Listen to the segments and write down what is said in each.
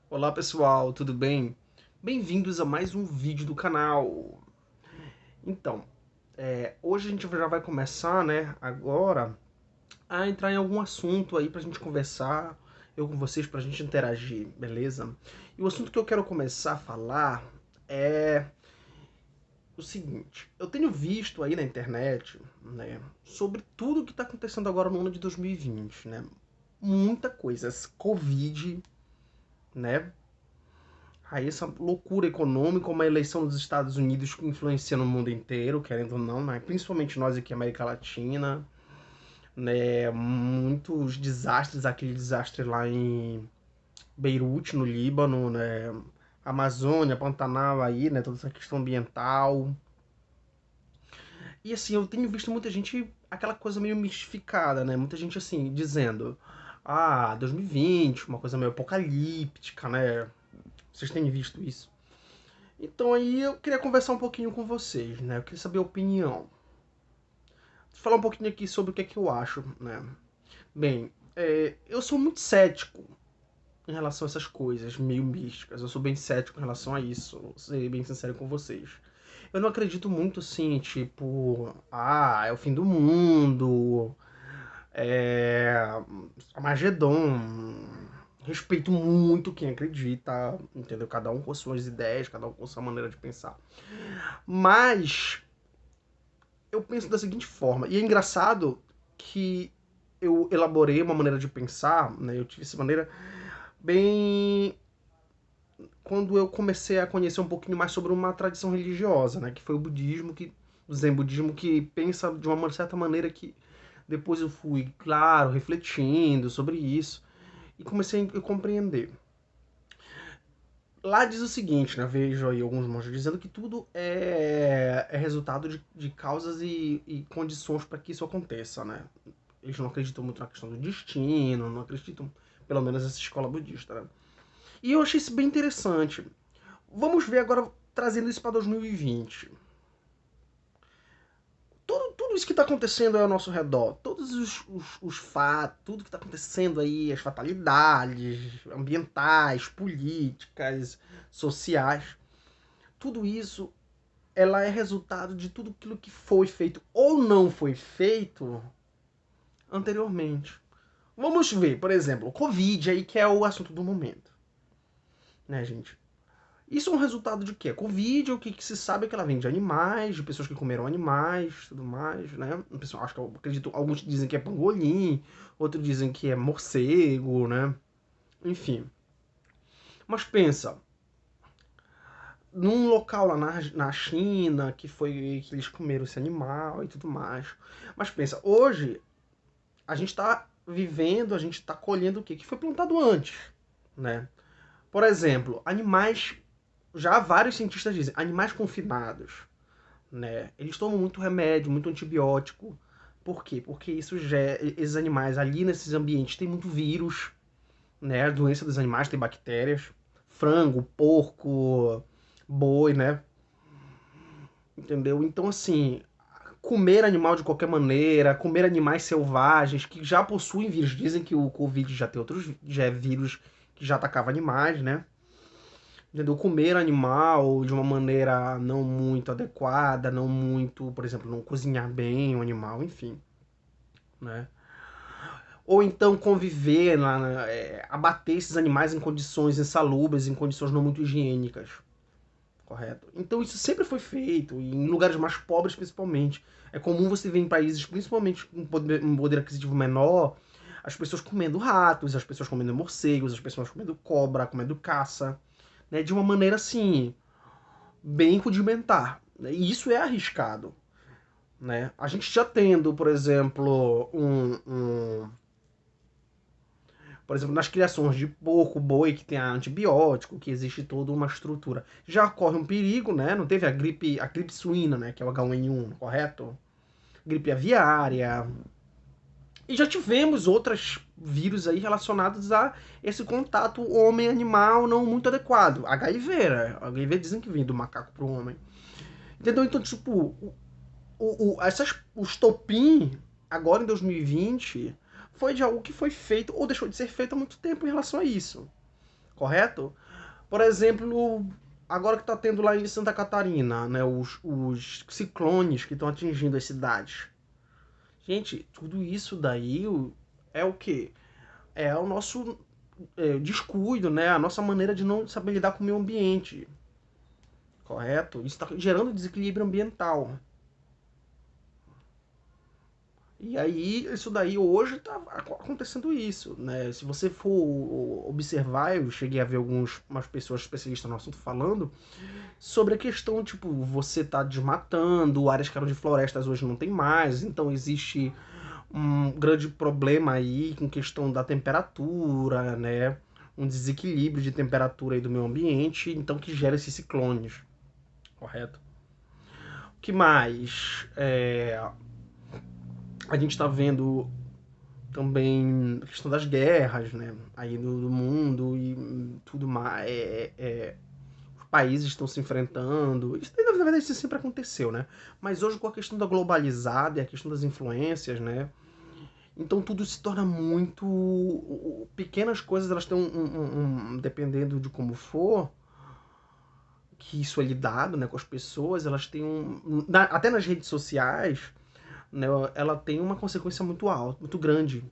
Olá pessoal, tudo bem? Bem-vindos a mais um vídeo do canal. Então, hoje a gente já vai começar, né, agora, a entrar em algum assunto aí pra gente conversar, eu com vocês, pra gente interagir, beleza? E o assunto que eu quero começar a falar é o seguinte: eu tenho visto aí na internet, né, sobre tudo que tá acontecendo agora no ano de 2020, né? Muita coisa, Covid, né? Aí essa loucura econômica, uma eleição dos Estados Unidos que influencia no mundo inteiro, querendo ou não, né? Principalmente nós aqui, América Latina, né? Muitos desastres, aquele desastre lá em Beirute, no Líbano, né? Amazônia, Pantanal aí, né? Toda essa questão ambiental. E assim, eu tenho visto muita gente, aquela coisa meio mistificada, né? Muita gente assim, dizendo, 2020, uma coisa meio apocalíptica, né? Vocês têm visto isso? Então aí eu queria conversar um pouquinho com vocês, né? Eu queria saber a opinião. Falar um pouquinho aqui sobre o que é que eu acho, né? Bem, eu sou muito cético em relação a essas coisas meio místicas. Eu sou bem cético em relação a isso, vou ser bem sincero com vocês. Eu não acredito muito assim, tipo, é o fim do mundo, é Armagedon. Respeito muito quem acredita, entendeu? Cada um com suas ideias, cada um com sua maneira de pensar. Mas eu penso da seguinte forma, e é engraçado que eu elaborei uma maneira de pensar, né? Eu tive essa maneira bem quando eu comecei a conhecer um pouquinho mais sobre uma tradição religiosa, né? Que foi o budismo, o Zen budismo, que pensa de uma certa maneira que depois eu fui, claro, refletindo sobre isso e comecei a compreender. Lá diz o seguinte, né? Vejo aí alguns monges dizendo que tudo é resultado de causas e condições para que isso aconteça, né? Eles não acreditam muito na questão do destino, não acreditam, pelo menos essa escola budista, né? E eu achei isso bem interessante. Vamos ver agora, trazendo isso para 2020. Tudo isso que está acontecendo aí ao nosso redor, todos os fatos, tudo que está acontecendo aí, as fatalidades ambientais, políticas, sociais, tudo isso ela é resultado de tudo aquilo que foi feito ou não foi feito anteriormente. Vamos ver, por exemplo, o Covid aí, que é o assunto do momento, né, gente? Isso é um resultado de quê? Covid, o que se sabe é que ela vem de animais, de pessoas que comeram animais, tudo mais, né? Pessoal, acho que eu acredito, alguns dizem que é pangolim, outros dizem que é morcego, né? Enfim. Mas pensa, num local lá na China, que eles comeram esse animal e tudo mais. Mas pensa, hoje a gente está vivendo, a gente está colhendo o quê? Que foi plantado antes, né? Por exemplo, animais, já vários cientistas dizem, animais confinados, né? Eles tomam muito remédio, muito antibiótico. Por quê? Porque esses animais ali nesses ambientes têm muito vírus, né? A doença dos animais tem bactérias. Frango, porco, boi, né? Entendeu? Então, assim, comer animal de qualquer maneira, comer animais selvagens que já possuem vírus. Dizem que o Covid já tem outros, já é vírus que já atacava animais, né? Entendeu? Comer animal de uma maneira não muito adequada, não muito, por exemplo, não cozinhar bem o animal, enfim, né? Ou então conviver, abater esses animais em condições insalubres, em condições não muito higiênicas, correto? Então isso sempre foi feito, e em lugares mais pobres principalmente. É comum você ver em países, principalmente com um poder aquisitivo menor, as pessoas comendo ratos, as pessoas comendo morcegos, as pessoas comendo cobra, comendo caça, né? De uma maneira assim, bem rudimentar. Né? E isso é arriscado. Né? A gente já tendo, por exemplo, por exemplo, nas criações de porco, boi, que tem antibiótico, que existe toda uma estrutura. Já corre um perigo, né? Não teve a gripe suína, né? Que é o H1N1, correto? Gripe aviária. E já tivemos outros vírus aí relacionados a esse contato homem-animal não muito adequado. HIV, né? HIV dizem que vem do macaco pro homem. Entendeu? Então, tipo, o estopim, agora em 2020, foi de algo que foi feito ou deixou de ser feito há muito tempo em relação a isso. correto? Por exemplo, agora que está tendo lá em Santa Catarina, né, os ciclones que estão atingindo as cidades. Gente, tudo isso daí é o quê? É o nosso descuido, né? A nossa maneira de não saber lidar com o meio ambiente, correto? Isso está gerando desequilíbrio ambiental. E aí, isso daí hoje tá acontecendo isso, né? Se você for observar, eu cheguei a ver umas pessoas especialistas no assunto falando sobre a questão, tipo, você tá desmatando, áreas que eram de florestas hoje não tem mais, então existe um grande problema aí com questão da temperatura, né? Um desequilíbrio de temperatura aí do meio ambiente, então que gera esses ciclones, correto? O que mais? A gente está vendo também a questão das guerras, né? Aí do mundo e tudo mais. Os países estão se enfrentando. Isso, na verdade, isso sempre aconteceu, né? Mas hoje, com a questão da globalizada e a questão das influências, né? Então tudo se torna muito. Pequenas coisas, elas têm dependendo de como for, que isso é lidado, né, com as pessoas, elas têm até nas redes sociais, né, ela tem uma consequência muito alta, muito grande,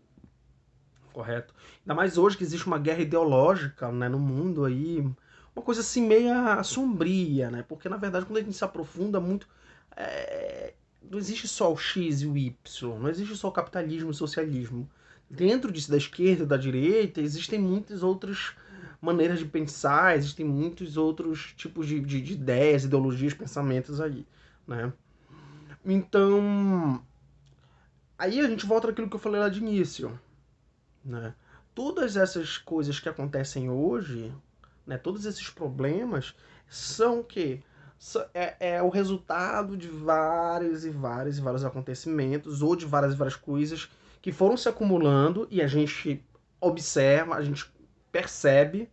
correto? Ainda mais hoje que existe uma guerra ideológica, né, no mundo aí, uma coisa assim meia sombria, né? Porque na verdade quando a gente se aprofunda muito, não existe só o X e o Y, não existe só o capitalismo e o socialismo. Dentro disso, da esquerda e da direita, existem muitas outras maneiras de pensar, existem muitos outros tipos de ideias, ideologias, pensamentos aí, né? Então, aí a gente volta naquilo que eu falei lá de início, né? Todas essas coisas que acontecem hoje, né, todos esses problemas, são o quê? É o resultado de vários e vários e vários acontecimentos, ou de várias e várias coisas que foram se acumulando e a gente observa, a gente percebe,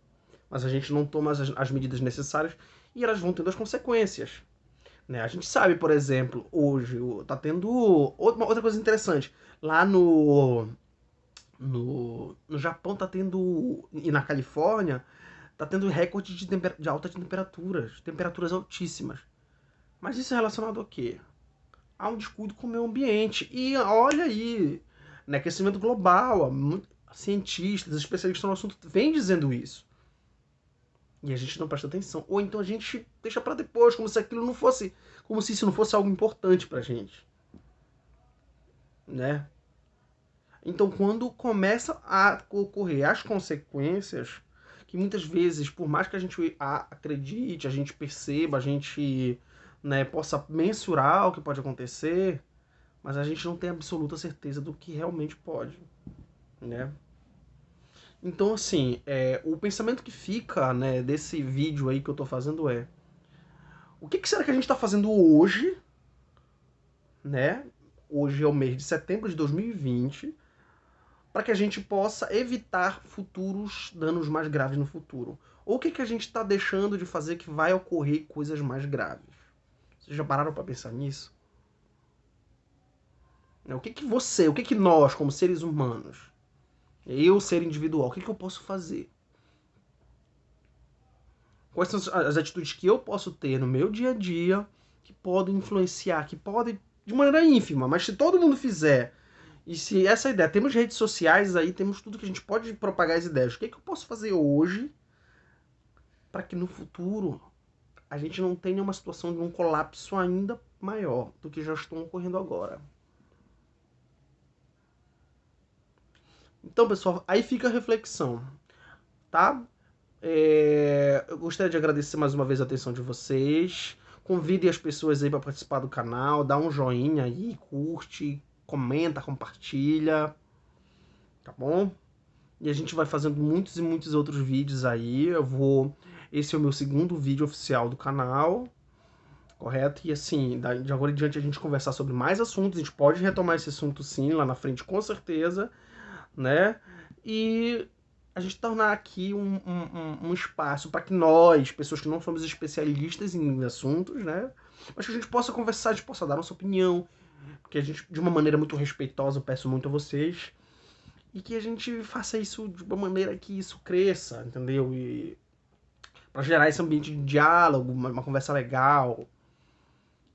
mas a gente não toma as medidas necessárias e elas vão tendo as consequências. Né? A gente sabe, por exemplo, hoje tá tendo outra coisa interessante. Lá no Japão tá tendo, e na Califórnia, tá tendo recorde de alta temperaturas, temperaturas altíssimas. Mas isso é relacionado ao quê? A um descuido com o meio ambiente. E olha aí, né, aquecimento global, cientistas, especialistas no assunto vêm dizendo isso. E a gente não presta atenção. Ou então a gente deixa para depois, como se aquilo não fosse, como se isso não fosse algo importante pra gente, né? Então, quando começa a ocorrer as consequências, que muitas vezes, por mais que a gente acredite, a gente perceba, a gente, né, possa mensurar o que pode acontecer, mas a gente não tem absoluta certeza do que realmente pode, né? Então, assim, o pensamento que fica, né, desse vídeo aí que eu tô fazendo o que será que a gente tá fazendo hoje, né? Hoje é o mês de setembro de 2020, para que a gente possa evitar futuros danos mais graves no futuro. Ou o que a gente está deixando de fazer que vai ocorrer coisas mais graves? Vocês já pararam para pensar nisso? O que nós, como seres humanos, eu, ser individual, o que eu posso fazer? Quais são as atitudes que eu posso ter no meu dia a dia que podem influenciar, que podem, de maneira ínfima, mas se todo mundo fizer, e se essa ideia, temos redes sociais aí, temos tudo que a gente pode propagar as ideias, o que eu posso fazer hoje para que no futuro a gente não tenha uma situação de um colapso ainda maior do que já estão ocorrendo agora? Então, pessoal, aí fica a reflexão, tá? Eu gostaria de agradecer mais uma vez a atenção de vocês. Convidem as pessoas aí para participar do canal, dá um joinha aí, curte, comenta, compartilha, tá bom? E a gente vai fazendo muitos e muitos outros vídeos aí. Esse é o meu segundo vídeo oficial do canal, correto? E assim, de agora em diante a gente conversar sobre mais assuntos. A gente pode retomar esse assunto sim, lá na frente, com certeza, né? E a gente tornar aqui um espaço para que nós, pessoas que não somos especialistas em assuntos, né? Mas que a gente possa conversar, a gente possa dar nossa opinião, porque a gente, de uma maneira muito respeitosa, eu peço muito a vocês. e que a gente faça isso de uma maneira que isso cresça, entendeu? E para gerar esse ambiente de diálogo, uma conversa legal,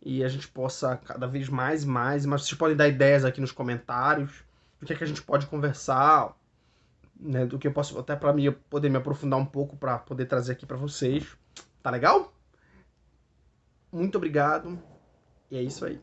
e a gente possa cada vez mais, mas vocês podem dar ideias aqui nos comentários do que é que a gente pode conversar, né, do que eu posso até para mim poder me aprofundar um pouco para poder trazer aqui para vocês. Tá legal? Muito obrigado. E é isso aí.